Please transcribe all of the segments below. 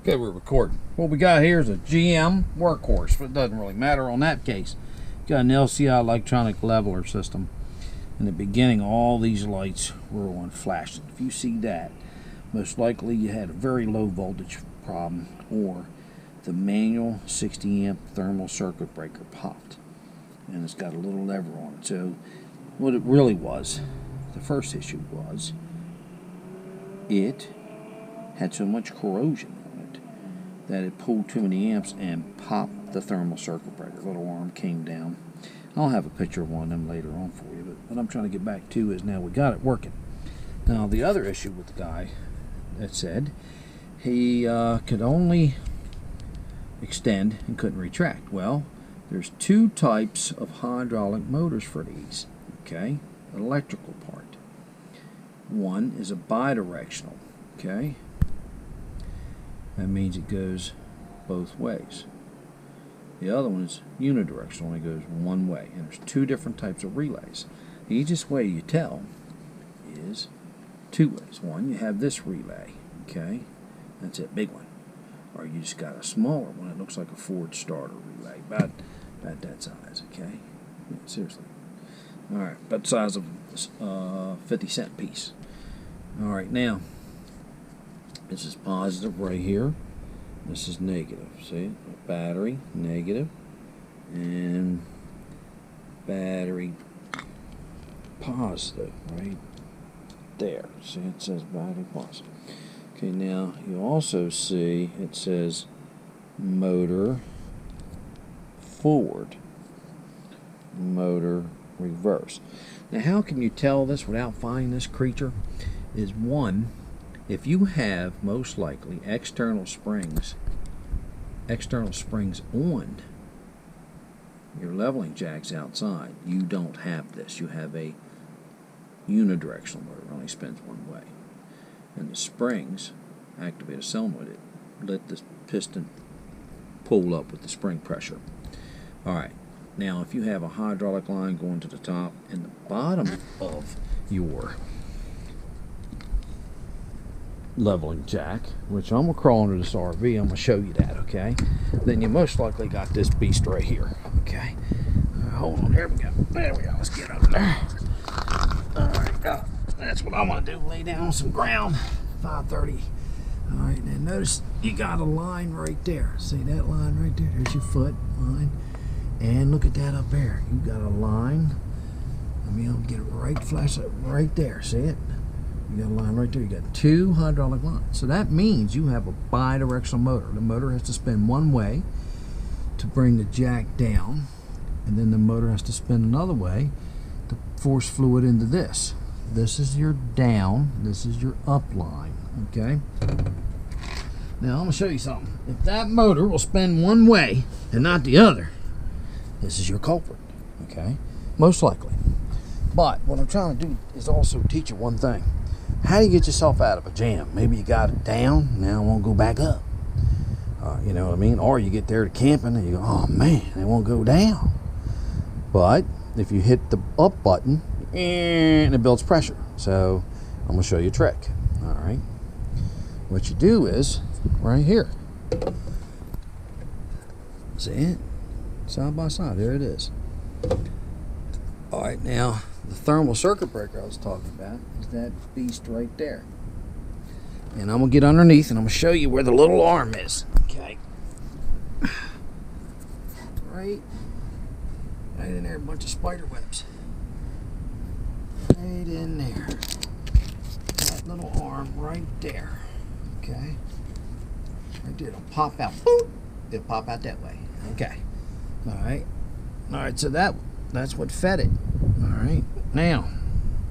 Okay, we're recording. What we got here is a GM workhorse, but it doesn't really matter on that case. Got an LCI electronic leveler system. In the beginning, all these lights were on flashing. If you see that, most likely you had a very low voltage problem, or the manual 60 amp thermal circuit breaker popped, and it's got a little lever on it. So what it really was, the first issue was, it had so much corrosion on it that it pulled too many amps and popped the thermal circuit breaker. Little arm came down. I'll have a picture of one of them later on for you, but what I'm trying to get back to is now we got it working. Now the other issue with the guy that said he could only extend and couldn't retract. Well, there's two types of hydraulic motors for these, okay? An electrical part. One is a bidirectional, okay? That means it goes both ways. The other one is unidirectional, and it goes one way. And there's two different types of relays. The easiest way you tell is two ways. One, you have this relay, okay? That's it, big one. Or you just got a smaller one. It looks like a Ford starter relay, about that size, okay? Yeah, seriously. All right, about the size of a 50-cent piece. All right, now, this is positive right here. This is negative. See? Battery, negative, and battery positive right there. See, it says battery positive. Okay, now you also see it says motor forward, motor reverse. Now, how can you tell this without finding this creature? Is one, if you have most likely external springs on your leveling jacks outside, you don't have this. You have a unidirectional motor. It only spins one way. And the springs activate a solenoid. Let the piston pull up with the spring pressure. Alright, now if you have a hydraulic line going to the top and the bottom of your leveling jack, which I'm going to crawl under this RV, I'm going to show you that, okay? Then you most likely got this beast right here, okay? Hold on, here we go. There we go, let's get up there. Alright, that's what I want to do, lay down on some ground, 5:30. Alright, now notice you got a line right there. See that line right there? There's your foot line. And look at that up there. You got a line. I mean, I'll get it right, flash it right there. See it? You got a line right there. You got two hydraulic lines. So that means you have a bidirectional motor. The motor has to spin one way to bring the jack down, and then the motor has to spin another way to force fluid into this. This is your down. This is your up line. Okay? Now I'm going to show you something. If that motor will spin one way and not the other, this is your culprit. Okay? Most likely. But what I'm trying to do is also teach you one thing. How do you get yourself out of a jam? Maybe you got it down, now it won't go back up. You know what I mean? Or you get there to camping and you go, oh man, it won't go down. But if you hit the up button, and it builds pressure. So I'm going to show you a trick. All right. What you do is right here. See it? Side by side. There it is. All right. Now, the thermal circuit breaker I was talking about is that beast right there. And I'm going to get underneath and I'm going to show you where the little arm is. Okay. Right in there, a bunch of spider webs. Right in there. That little arm right there. Okay. Right there. It'll pop out. Boop. It'll pop out that way. Okay. Alright. Alright, so that's what fed it. Alright. Now,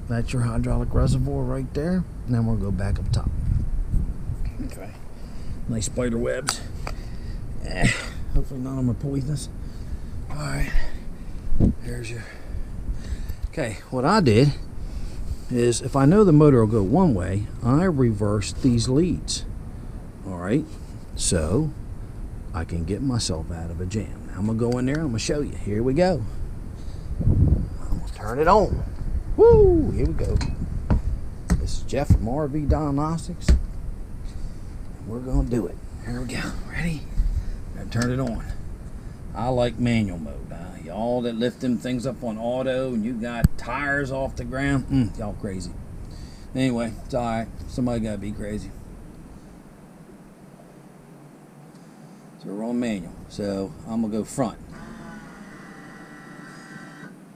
that's your hydraulic reservoir right there. Now we'll go back up top. Okay. Nice spider webs. Hopefully none of them are poisonous. Alright. There's your... Okay, what I did is if I know the motor will go one way, I reverse these leads. Alright, so I can get myself out of a jam. Now I'm going to go in there and I'm going to show you. Here we go. I'm going to turn it on. Woo! Here we go. This is Jeff from RV Diagnostics. We're going to do it. Here we go. Ready? Gotta turn it on. I like manual mode. Y'all that lift them things up on auto and you got tires off the ground, y'all crazy. Anyway, it's alright. Somebody gotta be crazy. So we're on manual. So I'm gonna go front.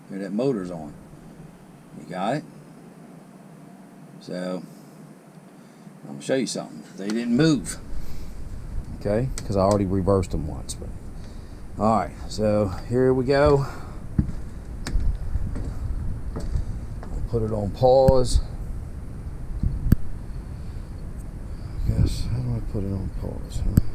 Here, that motor's on. You got it? So I'm gonna show you something. They didn't move. Okay, because I already reversed them once. But alright, so here we go. I'll put it on pause. I guess, how do I put it on pause? Huh?